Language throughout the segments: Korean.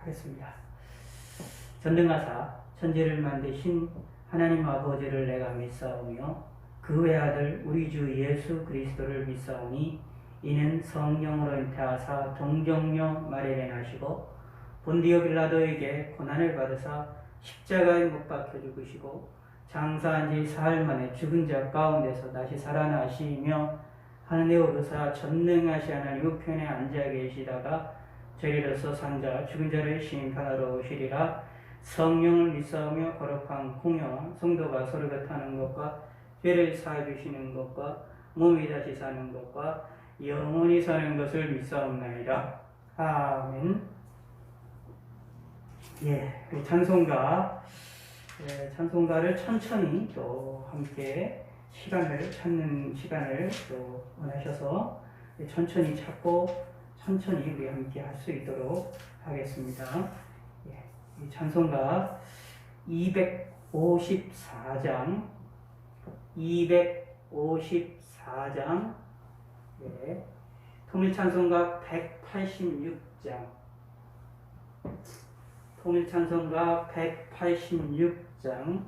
하겠습니다. 전능하사 천지를 만드신 하나님 아버지를 내가 믿사오며 그 외아들 우리 주 예수 그리스도를 믿사오니 이는 성령으로 잉태하사 동정녀 마리아에 나시고 본디오 빌라도에게 고난을 받으사 십자가에 못 박혀 죽으시고 장사한 지 사흘 만에 죽은 자 가운데서 다시 살아나시며 하늘에 오르사 전능하신 하나님 우편에 앉아 계시다가 저희로서 산자 죽은 자를 심판하러 오시리라. 성령을 믿사오며 거룩한 공영 성도가 서로 곁하는 것과 죄를 사해 주시는 것과 몸이 다시 사는 것과 영원히 사는 것을 믿사옵나이다. 아멘. 우리 찬송가를 천천히 또 함께 찾는 시간을 또 원하셔서 천천히 찾고 천천히 우리 함께 할 수 있도록 하겠습니다. 이 찬송가 254장 통일찬송가 186장 통일찬송가 186장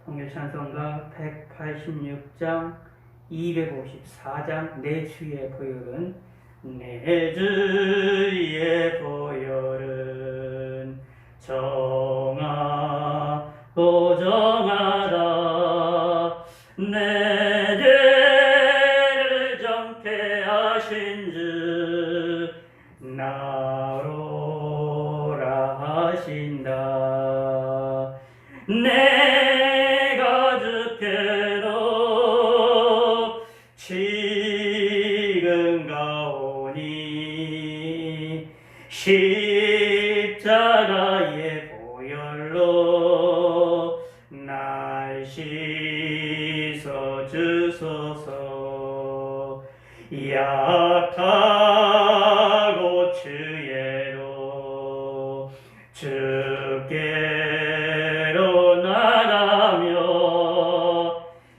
통일찬송가 186장 254장 내 주의 보혈은 내 주의 보혈은 정하고 정하다 내 죄를 정케 하신 주 나로라 하신다. 내가 주께로 지금 가오니 십자가의 보혈로 날 씻어 주소서. 약하고 주의로 주께로 나가며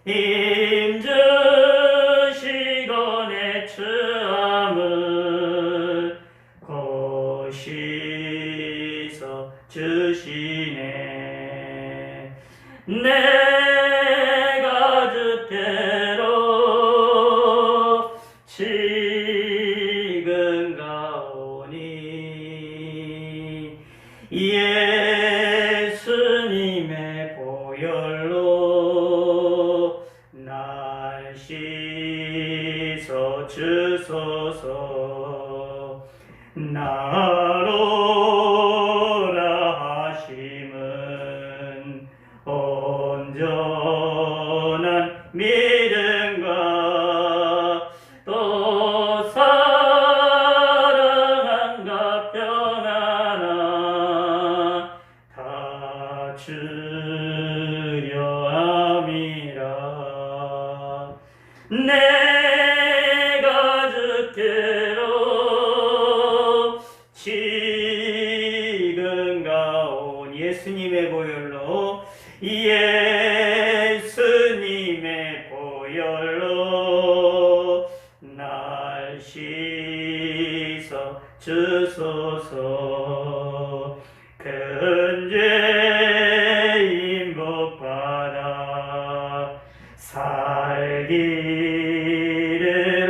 힘주시고 내 추함을 고시서 주시네. 내가 주께로 지금 가오니 예수님의 보혈로 날 씻어 주소서. 나로라 하심은 온전한 믿음과 또 사랑과 평안아 다 주려 함이라. 내가 주께로 지금 가온 예수님의 보혈로 예수님의 보혈로 날 씻어 주소서. 큰 죄인 복받아 살기를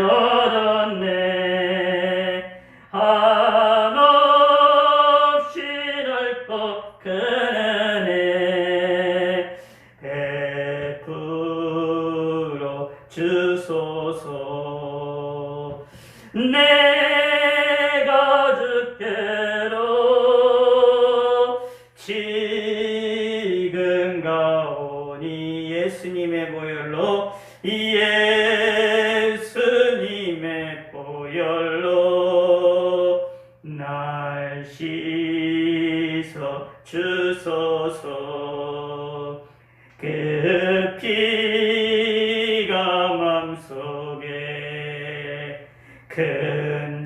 얻었네. 한없이 넓고 큰 은혜 베풀어 주소서. 내가 주께로 지금 가오니 예수님의 보혈로 예수님의 보혈로 날 씻어 주소서. 그 피가 맘속에 큰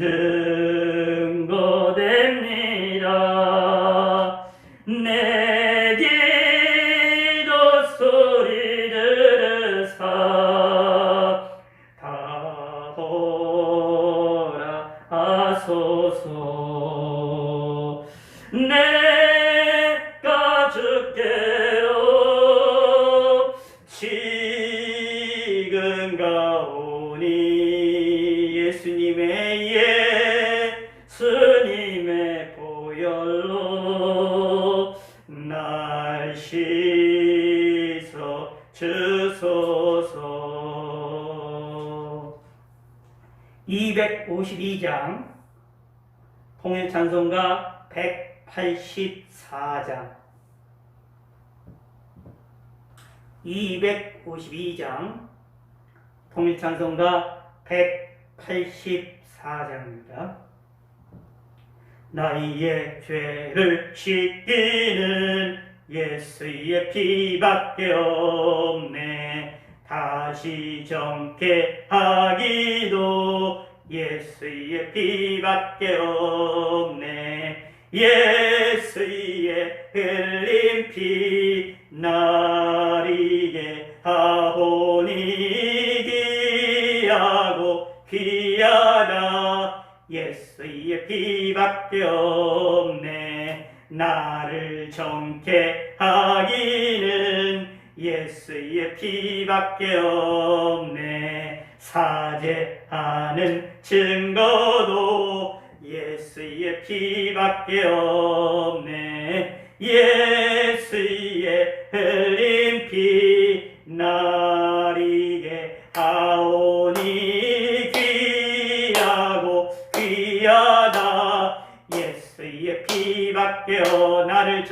증거됩니다. 내 기도 소리 들으사 은가오니 예수님의 보혈로 날 씻어 주소서. 252장 통일찬송가 184장 252장 통일찬송가 184장입니다. 나의 죄를 씻기는 예수의 피밖에 없네. 다시 정케 하기도 예수의 피밖에 없네. 예수의 흘린 피 나리게 하오니 귀하고 귀하다. 예수의 피밖에 없네. 나를 정케 하기는 예수의 피밖에 없네. 사죄하는 증거도 예수의 피밖에 없네. 예수의 흘린 피 나리게 하오니 귀하고 귀하다. 예수의 피밖에 나를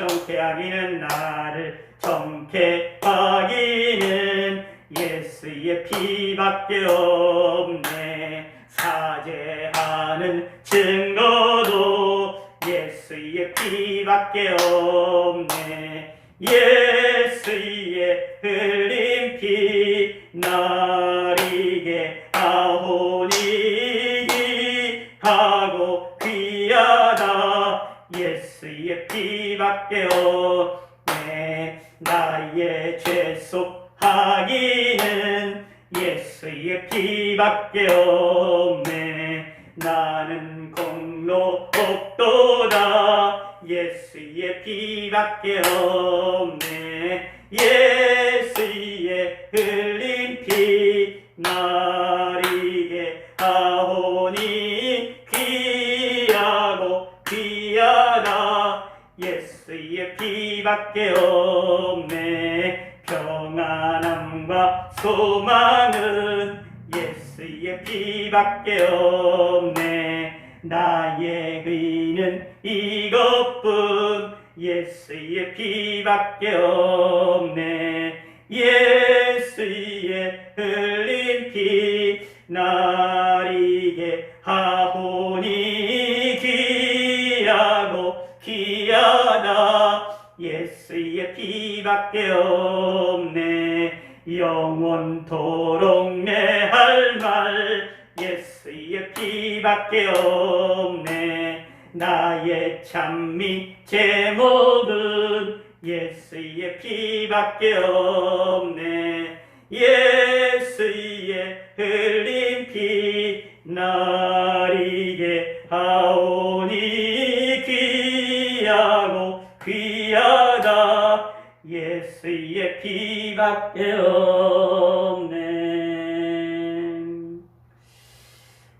정케 하기는 예수의 피밖에 없네. 사죄하는 증거도 예수의 피밖에 없네. 예수의 흘린 피 나리게 하오니 귀하고 귀하다. 예수의 피밖에 없네. 나의 죄속 하기는 예수의 피밖에 없네. 나는 공로 없도다. 예수의 피밖에 없네. 예수의 흘린 피 나리게 하오니 귀하고 귀하다. 예수의 피밖에 없네. 평안함과 소망은 예수의 피밖에 없네. 나의 의는 이것뿐 예수의 피밖에 없네. 예수의 흘린 피 나리게 하오니 귀하고 귀하다. 예수의 피밖에 없네. 영원토록 내 할 말 예수의 피밖에 없네. 나의 찬미 제목은 예수의 피밖에 없네. 예수의 흘린 피 나리게 하오니 귀하고 귀하다. 예수의 피밖에 없네.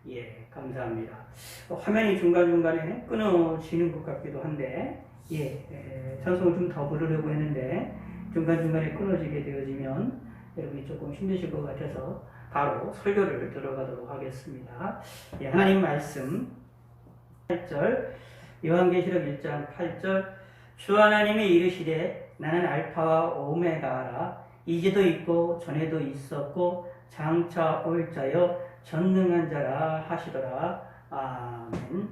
예, 감사합니다. 화면이 중간중간에 끊어지는 것 같기도 한데, 찬송을 좀 더 부르려고 했는데 중간중간에 끊어지게 되어지면 여러분이 조금 힘드실 것 같아서 바로 설교를 들어가도록 하겠습니다. 하나님 말씀 8절, 요한계시록 1장 8절, 주 하나님이 이르시되 나는 알파와 오메가라. 이제도 있고 전에도 있었고 장차 올 자여 전능한 자라 하시더라. 아멘.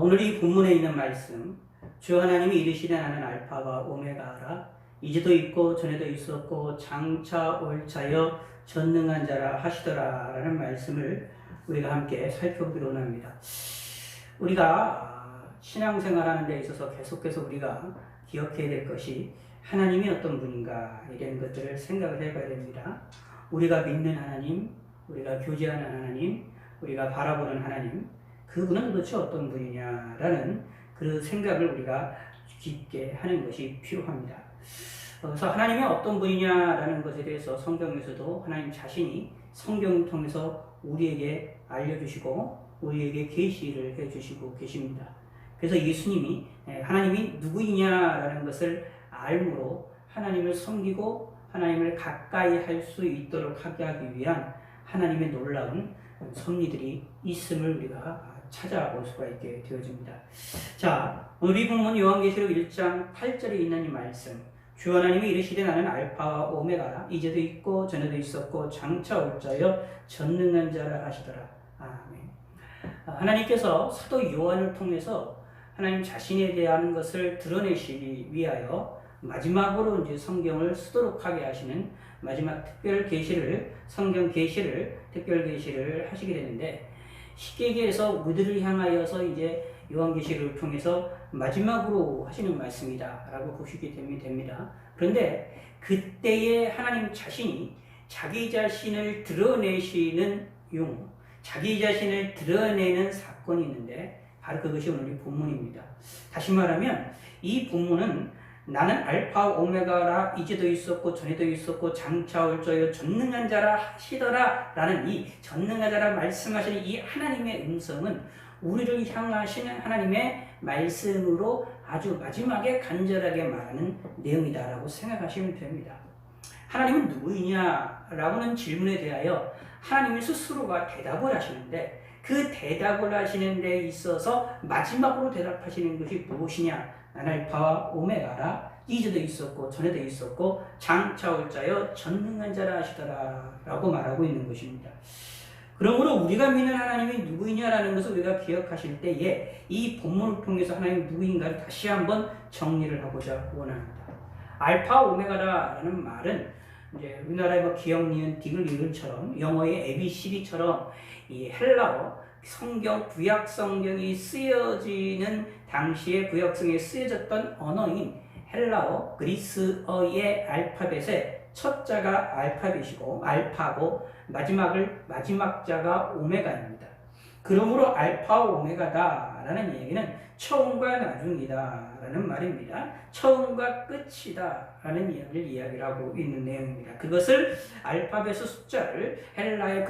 오늘 이 본문에 있는 말씀, 주 하나님이 이르시되 나는 알파와 오메가라. 이제도 있고 전에도 있었고 장차 올 자여 전능한 자라 하시더라 라는 말씀을 우리가 함께 살펴보기로 합니다. 우리가 신앙생활하는 데 있어서 계속해서 우리가 기억해야 될 것이 하나님이 어떤 분인가 이런 것들을 생각을 해봐야 됩니다. 우리가 믿는 하나님, 우리가 교제하는 하나님, 우리가 바라보는 하나님, 그분은 도대체 어떤 분이냐라는 그 생각을 우리가 깊게 하는 것이 필요합니다. 그래서 하나님이 어떤 분이냐라는 것에 대해서 성경에서도 하나님 자신이 성경을 통해서 우리에게 알려주시고 우리에게 계시를 해주시고 계십니다. 그래서 예수님이 하나님이 누구이냐라는 것을 알므로 하나님을 섬기고 하나님을 가까이 할 수 있도록 하게 하기 위한 하나님의 놀라운 섭리들이 있음을 우리가 찾아볼 수가 있게 되어집니다. 자, 우리 본문 요한계시록 1장 8절에 있는 이 말씀, 주 하나님이 이르시되 나는 알파와 오메가라, 이제도 있고 전에도 있었고 장차 올 자여 전능한 자라 하시더라. 아멘. 하나님께서 사도 요한을 통해서 하나님 자신에 대한 것을 드러내시기 위하여 마지막으로 이제 성경을 쓰도록 하게 하시는 마지막 특별 계시를, 성경 계시를, 특별 계시를 하시게 되는데, 쉽게 얘기해서 우리들을 향하여서 이제 요한계시를 통해서 마지막으로 하시는 말씀이다라고 보시게 됩니다. 그런데 그때에 하나님 자신이 자기 자신을 드러내시는 용어, 자기 자신을 드러내는 사건이 있는데 바로 그것이 오늘 이 본문입니다. 다시 말하면 이 본문은 나는 알파 오메가라, 이제도 있었고 전에도 있었고 장차 올 자여 전능한 자라 하시더라 라는 이 전능한 자라 말씀하시는 이 하나님의 음성은 우리를 향하시는 하나님의 말씀으로 아주 마지막에 간절하게 말하는 내용이다라고 생각하시면 됩니다. 하나님은 누구이냐라고는 질문에 대하여 하나님이 스스로가 대답을 하시는데, 그 대답을 하시는 데 있어서 마지막으로 대답하시는 것이 무엇이냐? 나는 알파와 오메가라, 이제도 있었고 전에도 있었고 장차 올 자여 전능한 자라 하시더라 라고 말하고 있는 것입니다. 그러므로 우리가 믿는 하나님이 누구이냐라는 것을 우리가 기억하실 때에 이 본문을 통해서 하나님이 누구인가를 다시 한번 정리를 하고자 원합니다. 알파 오메가라는 말은 이제 우리나라의 뭐 기억, 니은, 디귿, 리을처럼 영어의 ABCD처럼 이 헬라어 성경, 구약 성경이 쓰여지는 당시에 구약성에 쓰여졌던 언어인 헬라어, 그리스어의 알파벳의 첫 자가 알파벳이고 알파고 마지막 자가 오메가입니다. 그러므로 알파 오메가다라는 얘기는 처음과 나중이다라는 말입니다. 처음과 끝이다라는 이야기를 이야기를 하고 있는 내용입니다. 그것을 알파벳 숫자를 헬라의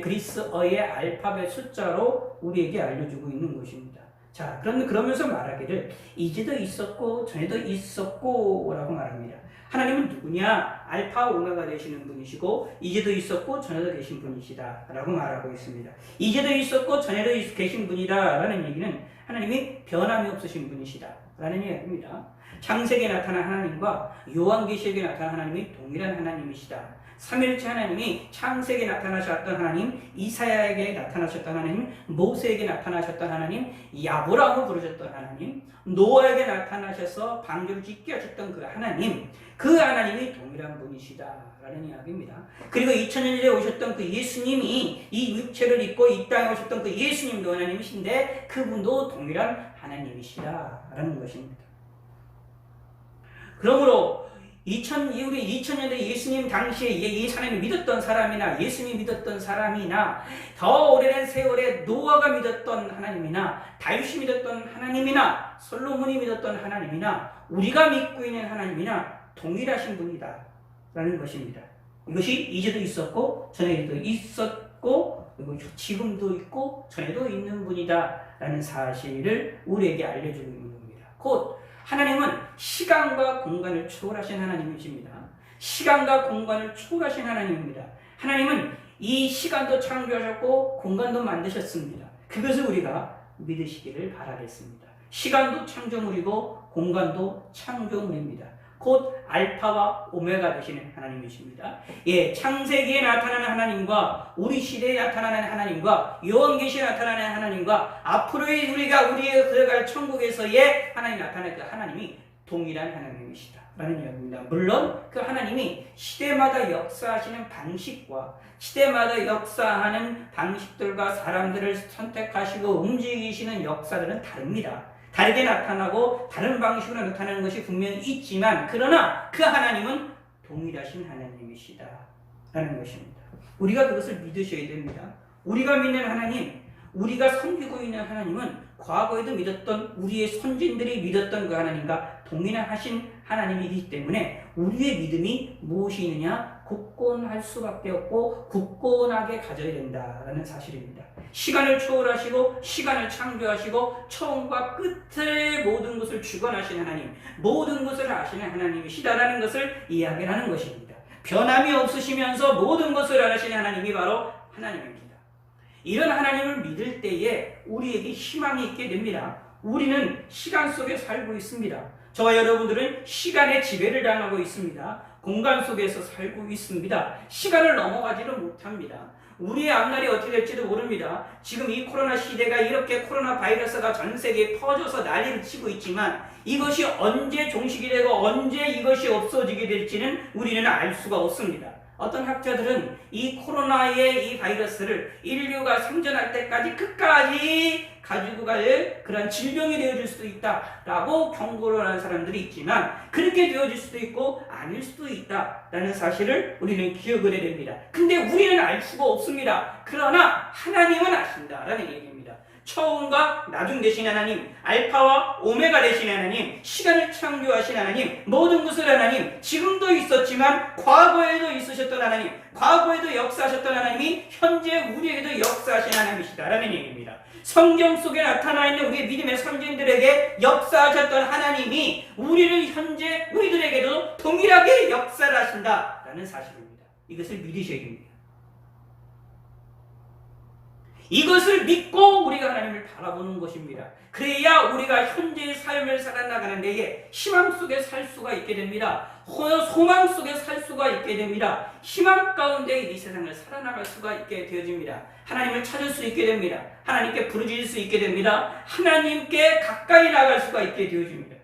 그리스어의 알파벳 숫자로 우리에게 알려주고 있는 것입니다. 자, 그러면서 말하기를 이제도 있었고 전에도 있었고 라고 말합니다. 하나님은 누구냐? 알파 오메가 되시는 분이시고 이제도 있었고 전에도 계신 분이시다 라고 말하고 있습니다. 이제도 있었고 전에도 계신 분이다 라는 얘기는 하나님이 변함이 없으신 분이시다 라는 이야기입니다. 창세기에 나타난 하나님과 요한계시록에 나타난 하나님이 동일한 하나님이시다. 삼일체 하나님이 창세기에 나타나셨던 하나님, 이사야에게 나타나셨던 하나님, 모세에게 나타나셨던 하나님, 아브라함을 부르셨던 하나님, 노아에게 나타나셔서 방주를 짓게 하셨던 그 하나님, 그 하나님이 동일한 분이시다라는 이야기입니다. 그리고 2000년 전에 오셨던 그 예수님이 이 육체를 입고 이 땅에 오셨던 그 예수님도 하나님이신데 그분도 동일한 하나님이시다라는 것입니다. 그러므로 우리 2000년대 예수님 당시에 이 하나님을 믿었던 사람이나 예수님 믿었던 사람이나 더 오래된 세월에 노아가 믿었던 하나님이나 다윗이 믿었던 하나님이나 솔로몬이 믿었던 하나님이나 우리가 믿고 있는 하나님이나 동일하신 분이다 라는 것입니다. 이것이 이제도 있었고 전에도 있었고 그리고 지금도 있고 전에도 있는 분이다 라는 사실을 우리에게 알려주고 있는 겁니다. 곧 하나님은 시간과 공간을 초월하신 하나님이십니다. 시간과 공간을 초월하신 하나님입니다. 하나님은 이 시간도 창조하셨고 공간도 만드셨습니다. 그것을 우리가 믿으시기를 바라겠습니다. 시간도 창조물이고 공간도 창조물입니다. 곧 알파와 오메가 되시는 하나님이십니다. 예, 창세기에 나타나는 하나님과 우리 시대에 나타나는 하나님과 요한계시에 나타나는 하나님과 앞으로의 우리가 들어갈 천국에서의 하나님 나타날 그 하나님이 동일한 하나님이시다 라는 이야기입니다. 물론 그 하나님이 시대마다 역사하시는 방식과 시대마다 역사하는 방식들과 사람들을 선택하시고 움직이시는 역사들은 다릅니다. 다르게 나타나고 다른 방식으로 나타나는 것이 분명히 있지만 그러나 그 하나님은 동일하신 하나님이시다 라는 것입니다. 우리가 그것을 믿으셔야 됩니다. 우리가 믿는 하나님, 우리가 섬기고 있는 하나님은 과거에도 믿었던 우리의 선진들이 믿었던 그 하나님과 동일하신 하나님이기 때문에 우리의 믿음이 무엇이 있느냐? 굳건할 수밖에 없고 굳건하게 가져야 된다라는 사실입니다. 시간을 초월하시고 시간을 창조하시고 처음과 끝의 모든 것을 주관하신 하나님, 모든 것을 아시는 하나님이시다라는 것을 이야기하는 것입니다. 변함이 없으시면서 모든 것을 아시는 하나님이 바로 하나님입니다. 이런 하나님을 믿을 때에 우리에게 희망이 있게 됩니다. 우리는 시간 속에 살고 있습니다. 저와 여러분들은 시간의 지배를 당하고 있습니다. 공간 속에서 살고 있습니다. 시간을 넘어가지를 못합니다. 우리의 앞날이 어떻게 될지도 모릅니다. 지금 이 코로나 시대가 이렇게 코로나 바이러스가 전 세계에 퍼져서 난리를 치고 있지만 이것이 언제 종식이 되고 언제 이것이 없어지게 될지는 우리는 알 수가 없습니다. 어떤 학자들은 이 코로나의 이 바이러스를 인류가 생존할 때까지 끝까지 가지고 갈 그런 질병이 되어질 수도 있다라고 경고를 하는 사람들이 있지만 그렇게 되어질 수도 있고 아닐 수도 있다라는 사실을 우리는 기억을 해야 됩니다. 근데 우리는 알 수가 없습니다. 그러나 하나님은 아신다라는 얘기입니다. 처음과 나중 되신 하나님, 알파와 오메가 되신 하나님, 시간을 창조하신 하나님, 모든 것을 하나님, 지금도 있었지만 과거에도 있으셨던 하나님, 과거에도 역사하셨던 하나님이 현재 우리에게도 역사하신 하나님이시다라는 얘기입니다. 성경 속에 나타나 있는 우리의 믿음의 선진들에게 역사하셨던 하나님이 우리를 현재 우리들에게도 동일하게 역사를 하신다라는 사실입니다. 이것을 믿으셔야 됩니다. 이것을 믿고 우리가 하나님을 바라보는 것입니다. 그래야 우리가 현재의 삶을 살아나가는 데에 희망 속에 살 수가 있게 됩니다. 소망 속에 살 수가 있게 됩니다. 희망 가운데 이 세상을 살아나갈 수가 있게 되어집니다. 하나님을 찾을 수 있게 됩니다. 하나님께 부르짖을 수 있게 됩니다. 하나님께 가까이 나갈 수가 있게 되어집니다.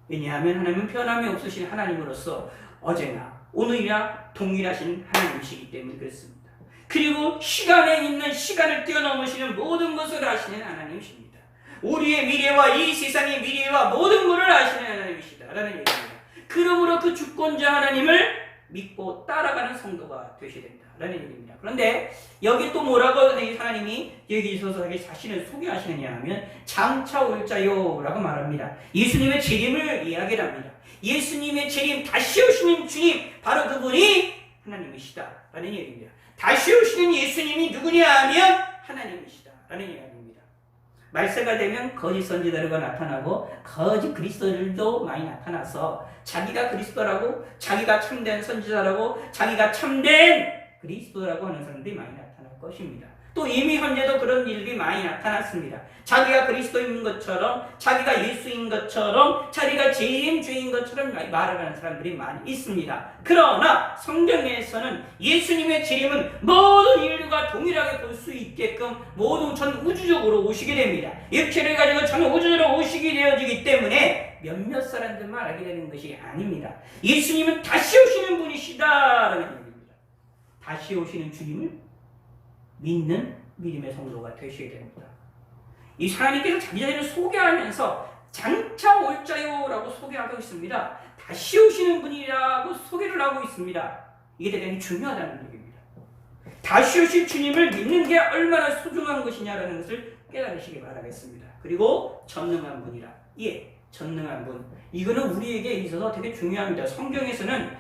왜냐하면 하나님은 변함이 없으신 하나님으로서 어제나 오늘이나 동일하신 하나님이시기 때문에 그렇습니다. 그리고 시간에 있는 시간을 뛰어넘으시는 모든 것을 아시는 하나님이십니다. 우리의 미래와 이 세상의 미래와 모든 것을 아시는 하나님이시다라는 얘기입니다. 그러므로 그 주권자 하나님을 믿고 따라가는 성도가 되셔야 된다라는 얘기입니다. 그런데 여기 또 뭐라고 하나님이 여기 있어서 자신을 소개하시느냐 하면 장차 올 자요 라고 말합니다. 예수님의 재림을 이야기합니다. 예수님의 재림, 다시 오시는 주님, 바로 그분이 하나님이시다라는 얘기입니다. 다시 오시는 예수님이 누구냐 하면 하나님이시다라는 이야기입니다. 말세가 되면 거짓 선지자가 나타나고 거짓 그리스도들도 많이 나타나서 자기가 그리스도라고, 자기가 참된 선지자라고, 자기가 참된 그리스도라고 하는 사람들이 많이 나타날 것입니다. 또 이미 현재도 그런 일들이 많이 나타났습니다. 자기가 그리스도인 것처럼, 자기가 예수인 것처럼, 자기가 재림주인 것처럼 말하는 사람들이 많이 있습니다. 그러나 성경에서는 예수님의 재림은 모든 인류가 동일하게 볼 수 있게끔 모든 전 우주적으로 오시게 됩니다. 육체를 가지고 전 우주적으로 오시게 되어지기 때문에 몇몇 사람들만 알게 되는 것이 아닙니다. 예수님은 다시 오시는 분이시다라는 얘기입니다. 다시 오시는 주님을 믿는 믿음의 성도가 되셔야 됩니다. 이 하나님께서 자기 자신을 소개하면서 장차 올 자요라고 소개하고 있습니다. 다시 오시는 분이라고 소개를 하고 있습니다. 이게 대단히 중요하다는 얘기입니다. 다시 오실 주님을 믿는 게 얼마나 소중한 것이냐라는 것을 깨달으시기 바라겠습니다. 그리고 전능한 분이라. 예, 전능한 분. 이거는 우리에게 있어서 되게 중요합니다. 성경에서는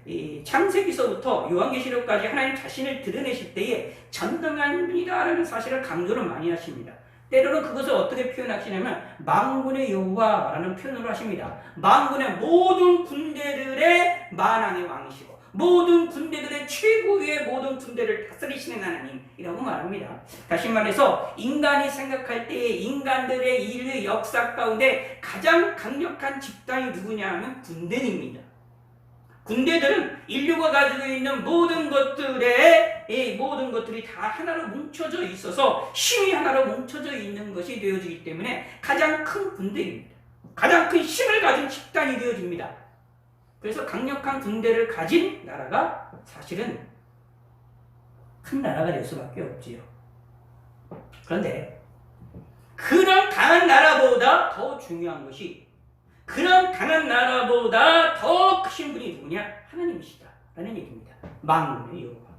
이 창세기서부터 요한계시록까지 하나님 자신을 드러내실 때에 전능한 분이다라는 사실을 강조를 많이 하십니다. 때로는 그것을 어떻게 표현하시냐면 만군의 여호와라는 표현을 하십니다. 만군의 모든 군대들의 만왕의 왕이시고 모든 군대들의 최고의 모든 군대를 다스리시는 하나님이라고 말합니다. 다시 말해서 인간이 생각할 때에 인간들의 인류 역사 가운데 가장 강력한 집단이 누구냐 하면 군대입니다. 군대들은 인류가 가지고 있는 모든 모든 것들이 다 하나로 뭉쳐져 있어서 힘이 하나로 뭉쳐져 있는 것이 되어지기 때문에 가장 큰 군대입니다. 가장 큰 힘을 가진 집단이 되어집니다. 그래서 강력한 군대를 가진 나라가 사실은 큰 나라가 될 수밖에 없지요. 그런데 그런 강한 나라보다 더 중요한 것이, 그런 강한 나라보다 더 크신 분이 누구냐? 하나님이시다 라는 얘기입니다. 만군의 여호와.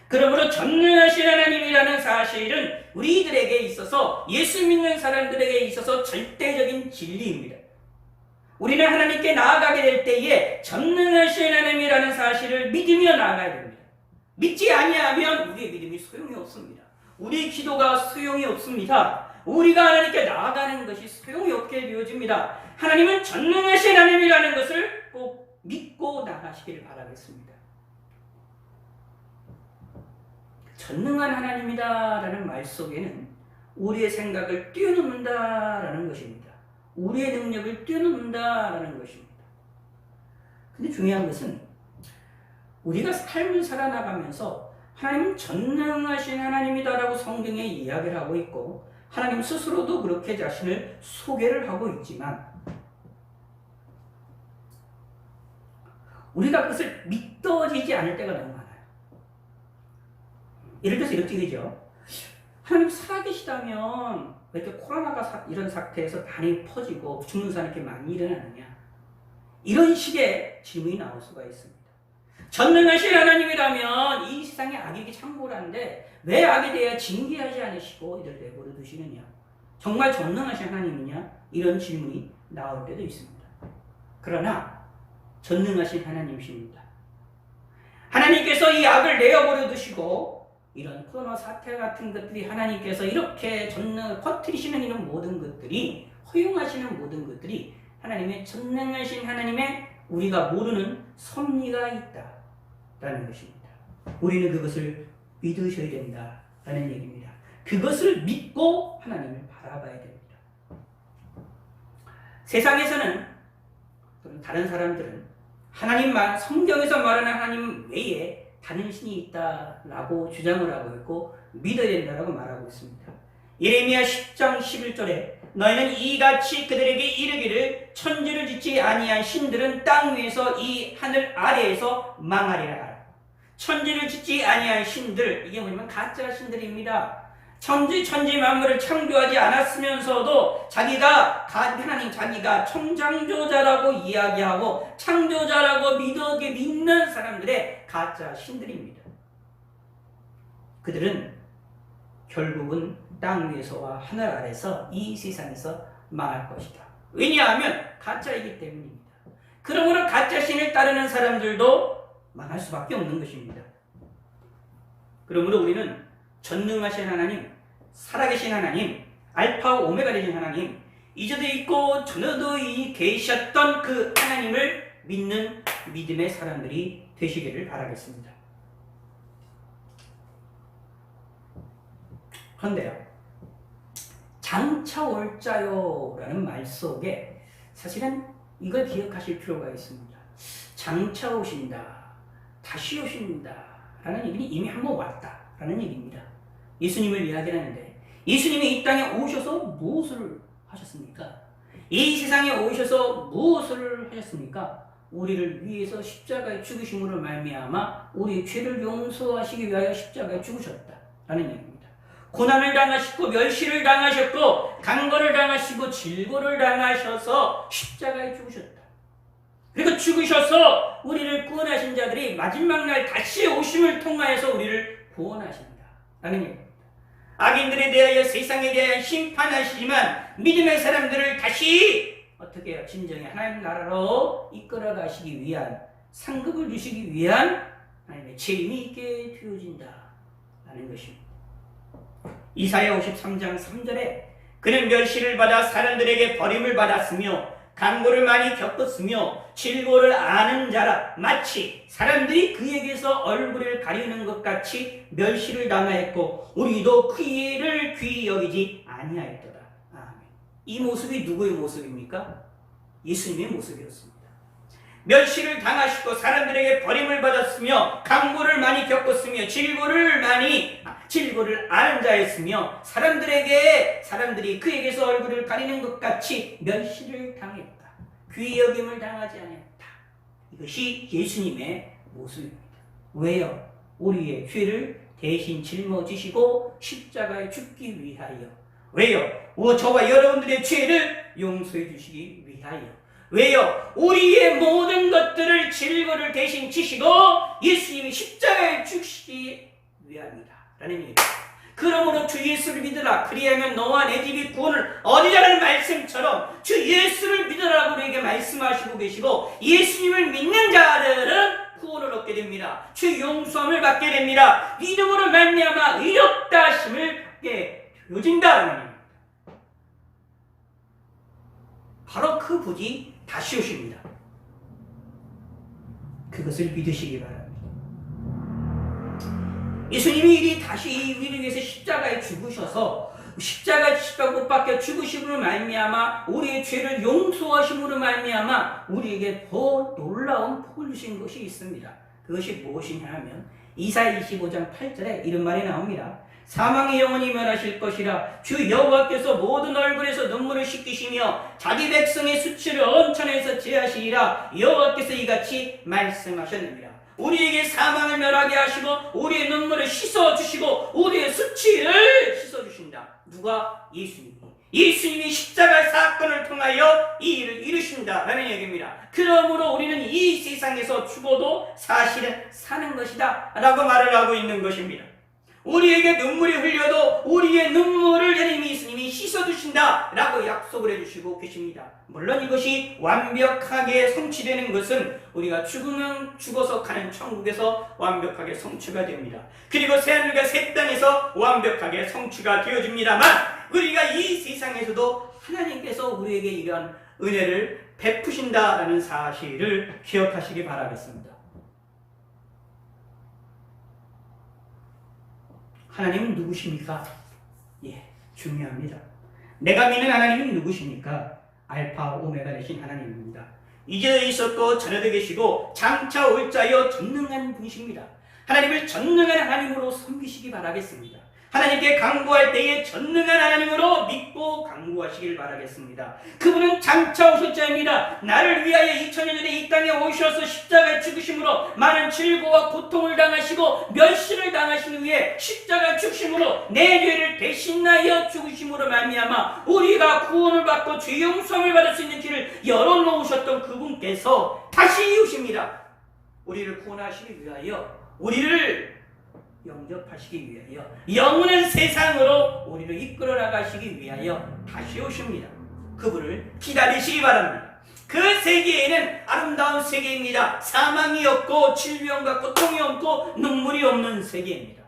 그러므로 전능하신 하나님이라는 사실은 우리들에게 있어서, 예수 믿는 사람들에게 있어서 절대적인 진리입니다. 우리는 하나님께 나아가게 될 때에 전능하신 하나님이라는 사실을 믿으며 나아가야 됩니다. 믿지 아니하면 우리의 믿음이 소용이 없습니다. 우리의 기도가 소용이 없습니다. 우리가 하나님께 나아가는 것이 소용이 없게 되어집니다. 하나님은 전능하신 하나님이라는 것을 꼭 믿고 나가시길 바라겠습니다. 전능한 하나님이다라는 말 속에는 우리의 생각을 뛰어넘는다라는 것입니다. 우리의 능력을 뛰어넘는다라는 것입니다. 근데 중요한 것은 우리가 삶을 살아나가면서 하나님은 전능하신 하나님이다라고 성경에 이야기를 하고 있고, 하나님 스스로도 그렇게 자신을 소개를 하고 있지만, 우리가 그것을 믿어지지 않을 때가 너무 많아요. 예를 들어서 이렇게 되죠. 하나님 살아계시다면 왜 이렇게 코로나가 이런 사태에서 많이 퍼지고 죽는 사람이 이렇게 많이 일어나느냐, 이런 식의 질문이 나올 수가 있습니다. 전능하신 하나님이라면 이 세상에 악이 창궐한데 왜 악에 대해 징계하지 않으시고 이들 내버려 두시느냐, 정말 전능하신 하나님이냐, 이런 질문이 나올 때도 있습니다. 그러나 전능하신 하나님이십니다. 하나님께서 이 악을 내어버려 두시고 이런 코로나 사태 같은 것들이, 하나님께서 이렇게 퍼뜨리시는 이런 모든 것들이, 허용하시는 모든 것들이 하나님의 전능하신 하나님의 우리가 모르는 섭리가 있다라는 것입니다. 우리는 그것을 믿으셔야 된다라는 얘기입니다. 그것을 믿고 하나님을 바라봐야 됩니다. 세상에서는, 다른 사람들은 하나님만, 성경에서 말하는 하나님 외에 다른 신이 있다라고 주장을 하고 있고 믿어야 된다라고 말하고 있습니다. 예레미야 10장 11절에 너희는 이같이 그들에게 이르기를 천지를 짓지 아니한 신들은 땅 위에서 이 하늘 아래에서 망하리라 하라. 천지를 짓지 아니한 신들, 이게 뭐냐면 가짜 신들입니다. 천지 만물을 창조하지 않았으면서도 하나님 자기가 천창조자라고 이야기하고 창조자라고 믿는 사람들의 가짜 신들입니다. 그들은 결국은 땅 위에서와 하늘 아래서 이 세상에서 망할 것이다. 왜냐하면 가짜이기 때문입니다. 그러므로 가짜 신을 따르는 사람들도 망할 수밖에 없는 것입니다. 그러므로 우리는 전능하신 하나님, 살아계신 하나님, 알파와 오메가 되신 하나님, 이제도 있고 전에도 계셨던 그 하나님을 믿는 믿음의 사람들이 되시기를 바라겠습니다. 그런데요, 장차 올 자요 라는 말 속에 사실은 이걸 기억하실 필요가 있습니다. 장차 오신다, 다시 오신다 라는 얘기는 이미 한번 왔다 라는 얘기입니다. 예수님을 이야기하는데, 예수님이 이 땅에 오셔서 무엇을 하셨습니까? 이 세상에 오셔서 무엇을 하셨습니까? 우리를 위해서 십자가에 죽으심으로 말미암아 우리의 죄를 용서하시기 위하여 십자가에 죽으셨다라는 얘기입니다. 고난을 당하시고 멸시를 당하셨고 강거를 당하시고 질고를 당하셔서 십자가에 죽으셨다. 그리고 죽으셔서 우리를 구원하신 자들이 마지막 날 다시 오심을 통하여서 우리를 구원하신다라는 얘기입니다. 악인들에 대하여 세상에 대하여 심판하시지만 믿음의 사람들을 다시 어떻게 해요? 진정의 하나님 나라로 이끌어 가시기 위한, 상급을 주시기 위한 하나님의 책임이 있게 되어진다라는 것입니다. 이사야 53장 3절에 그는 멸시를 받아 사람들에게 버림을 받았으며 강고를 많이 겪었으며 질고를 아는 자라, 마치 사람들이 그에게서 얼굴을 가리는 것 같이 멸시를 당하였고 우리도 그 일을 귀히 여기지 아니하였도다. 아멘. 이 모습이 누구의 모습입니까? 예수님의 모습이었습니다. 멸시를 당하시고 사람들에게 버림을 받았으며 강고를 많이 겪었으며 질고를 아는 자였으며 사람들이 그에게서 얼굴을 가리는 것 같이 멸시를 당했다. 귀히 여김을 당하지 않았다. 이것이 예수님의 모습입니다. 왜요? 우리의 죄를 대신 짊어지시고 십자가에 죽기 위하여 왜요? 저와 여러분들의 죄를 용서해 주시기 위하여. 왜요? 우리의 모든 것들을 질거를 대신 지시고 예수님이 십자가에 죽시기 위함이다 라는 얘기입니다. 그러므로 주 예수를 믿으라 그리하면 너와 내 집이 구원을 얻으리라는 말씀처럼 주 예수를 믿으라고 우리에게 말씀하시고 계시고, 예수님을 믿는 자들은 구원을 얻게 됩니다. 주 용서함을 받게 됩니다. 믿음으로 말미암아 의롭다 하심을 받게 되어진다는 얘기입니다. 바로 그 분이 다시 오십니다. 그것을 믿으시기 바랍니다. 예수님이 이리 다시 우리를 위해서 십자가에 죽으셔서 십자가에 못 박혀 죽으심으로 말미암아 우리의 죄를 용서하심으로 말미암아 우리에게 더 놀라운 복을 주신 것이 있습니다. 그것이 무엇이냐 하면 이사야 25장 8절에 이런 말이 나옵니다. 사망의 영원히 멸하실 것이라 주 여호와께서 모든 얼굴에서 눈물을 씻기시며 자기 백성의 수치를 언천에서 제하시리라. 여호와께서 이같이 말씀하셨느니라. 우리에게 사망을 멸하게 하시고 우리의 눈물을 씻어주시고 우리의 수치를 씻어주신다. 누가? 예수님이. 예수님이 십자가 사건을 통하여 이 일을 이루신다라는 얘기입니다. 그러므로 우리는 이 세상에서 죽어도 사실은 사는 것이다 라고 말을 하고 있는 것입니다. 우리에게 눈물이 흘려도 우리의 눈물을 예수님이 씻어주신다 라고 약속을 해주시고 계십니다. 물론 이것이 완벽하게 성취되는 것은 우리가 죽으면 죽어서 가는 천국에서 완벽하게 성취가 됩니다. 그리고 새하늘과 새 땅에서 완벽하게 성취가 되어집니다만, 우리가 이 세상에서도 하나님께서 우리에게 이러한 은혜를 베푸신다라는 사실을 기억하시기 바라겠습니다. 하나님은 누구십니까? 중요합니다. 내가 믿는 하나님은 누구십니까? 알파 오메가 되신 하나님입니다. 이전에 있었고 전에도 계시고 장차 올 자여 전능한 분이십니다. 하나님을 전능한 하나님으로 섬기시기 바라겠습니다. 하나님께 간구할 때에 전능한 하나님으로 믿고 간구하시길 바라겠습니다. 그분은 장차 오실 자입니다. 나를 위하여 2000년 전에 이 땅에 오셔서 십자가에 죽으심으로 많은 질고와 고통을 당하시고 멸시를 당하신 후에 십자가에 죽으심으로 내 죄를 대신하여 죽으심으로 말미암아 우리가 구원을 받고 죄 용서를 받을 수 있는 길을 열어놓으셨던 그분께서 다시 오십니다. 우리를 구원하시기 위하여, 우리를 영접하시기 위하여, 영원한 세상으로 우리를 이끌어 나가시기 위하여 다시 오십니다. 그분을 기다리시기 바랍니다. 그 세계에는 아름다운 세계입니다. 사망이 없고 질병과 고통이 없고 눈물이 없는 세계입니다.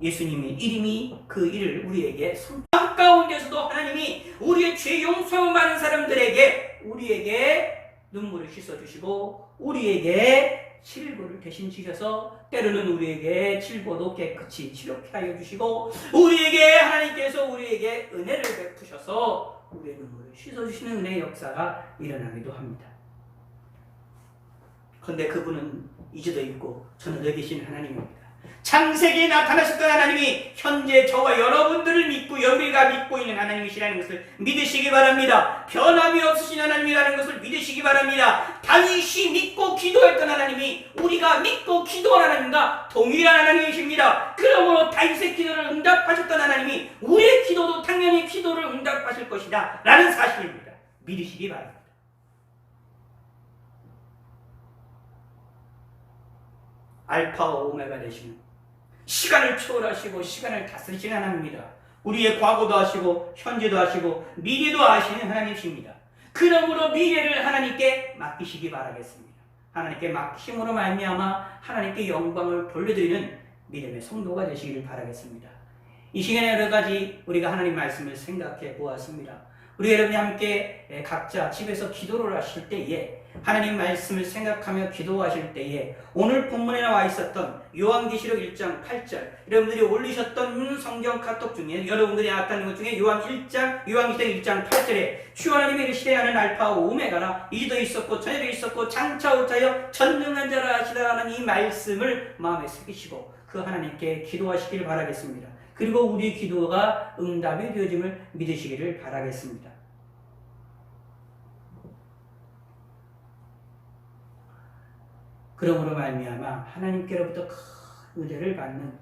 예수님의 이름이 그 일을 우리에게 삶 가운데서도 하나님이 우리의 죄 용서 많은 사람들에게 우리에게 눈물을 씻어주시고 우리에게 질고를 대신 지셔서 때로는 우리에게 질고도 깨끗이 치료케 하여 주시고 우리에게 하나님께서 우리에게 은혜를 베푸셔서 우리의 눈물을 씻어주시는 은혜의 역사가 일어나기도 합니다. 그런데 그분은 이제도 있고 전에도 계신 하나님입니다. 창세기에 나타나셨던 하나님이 현재 저와 여러분들을 믿고 우리가 믿고 있는 하나님이시라는 것을 믿으시기 바랍니다. 변함이 없으신 하나님이라는 것을 믿으시기 바랍니다. 다윗이 믿고 기도했던 하나님이 우리가 믿고 기도한 하나님과 동일한 하나님이십니다. 그러므로 다윗의 기도를 응답하셨던 하나님이 우리의 기도도 당연히 기도를 응답하실 것이다 라는 사실입니다. 믿으시기 바랍니다. 알파와 오메가 되시는 시간을 초월하시고 시간을 다스리시는 하나님입니다. 우리의 과거도 하시고 현재도 하시고 미래도 아시는 하나님이십니다. 그러므로 미래를 하나님께 맡기시기 바라겠습니다. 하나님께 맡기심으로 말미암아 하나님께 영광을 돌려드리는 믿음의 성도가 되시기를 바라겠습니다. 이 시간에 여러 가지 우리가 하나님 말씀을 생각해 보았습니다. 우리 여러분이 함께 각자 집에서 기도를 하실 때에 하나님 말씀을 생각하며 기도하실 때에 오늘 본문에 나와 있었던 요한계시록 1장 8절 여러분들이 올리셨던 성경 카톡 중에 여러분들이 나왔다는 것 중에 요한계시록 1장 8절에 주 하나님의 이르시되 나는 알파와 오메가라 이도 있었고 전에도 있었고 장차 올 자여 전능한 자라 하시다라는 이 말씀을 마음에 새기시고 그 하나님께 기도하시기를 바라겠습니다. 그리고 우리 기도가 응답이 되어짐을 믿으시기를 바라겠습니다. 그러므로 말미암아 하나님께로부터 큰 은혜를 받는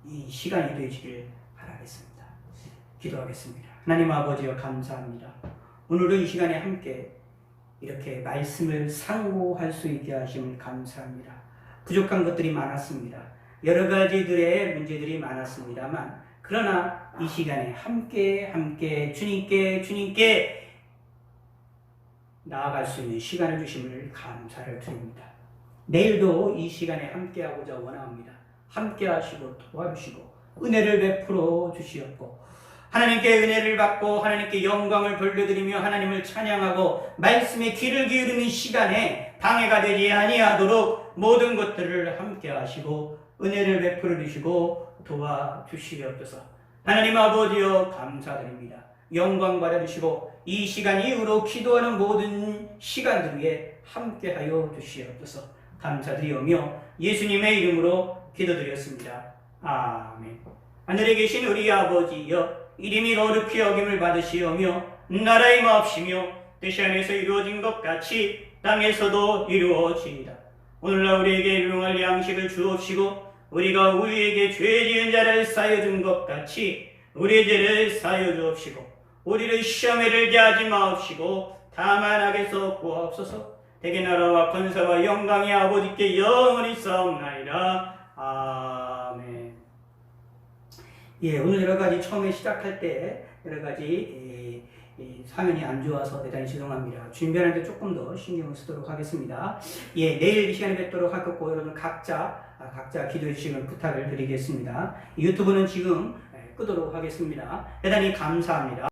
이 시간이 되시길 바라겠습니다. 기도하겠습니다. 하나님 아버지여 감사합니다. 오늘도 이 시간에 함께 이렇게 말씀을 상고할 수 있게 하심을 감사합니다. 부족한 것들이 많았습니다. 여러 가지들의 문제들이 많았습니다만 그러나 이 시간에 함께 주님께 나아갈 수 있는 시간을 주심을 감사를 드립니다. 내일도 이 시간에 함께하고자 원합니다. 함께하시고 도와주시고 은혜를 베풀어 주시옵고 하나님께 은혜를 받고 하나님께 영광을 돌려드리며 하나님을 찬양하고 말씀에 귀를 기울이는 시간에 방해가 되지 아니하도록 모든 것들을 함께하시고 은혜를 베풀어 주시고 도와주시옵소서. 하나님 아버지여 감사드립니다. 영광 받아주시고 이 시간 이후로 기도하는 모든 시간들 위에 함께하여 주시옵소서. 감사드리오며 예수님의 이름으로 기도드렸습니다. 아멘. 하늘에 계신 우리 아버지여 이름이 거룩히 여김을 받으시오며 나라의 마옵시며 뜻이 하늘에서 이루어진 것 같이 땅에서도 이루어지이다. 오늘날 우리에게 일용할 양식을 주옵시고 우리가 우리에게 죄 지은 자를 사여준 것 같이 우리의 죄를 사여 주옵시고 우리를 시험에 들게 하지 마옵시고 다만 악에서 구하옵소서. 대개 나라와 권세와 영광이 아버지께 영원히 싸움나이다. 아멘. 예, 오늘 여러 가지 처음에 시작할 때 여러 가지 화면이 안 좋아서 대단히 죄송합니다. 준비하는데 조금 더 신경을 쓰도록 하겠습니다. 예, 내일 이 시간에 뵙도록 하겠고 여러분 각자 기도해 주시면 부탁을 드리겠습니다. 유튜브는 지금 끄도록 하겠습니다. 대단히 감사합니다.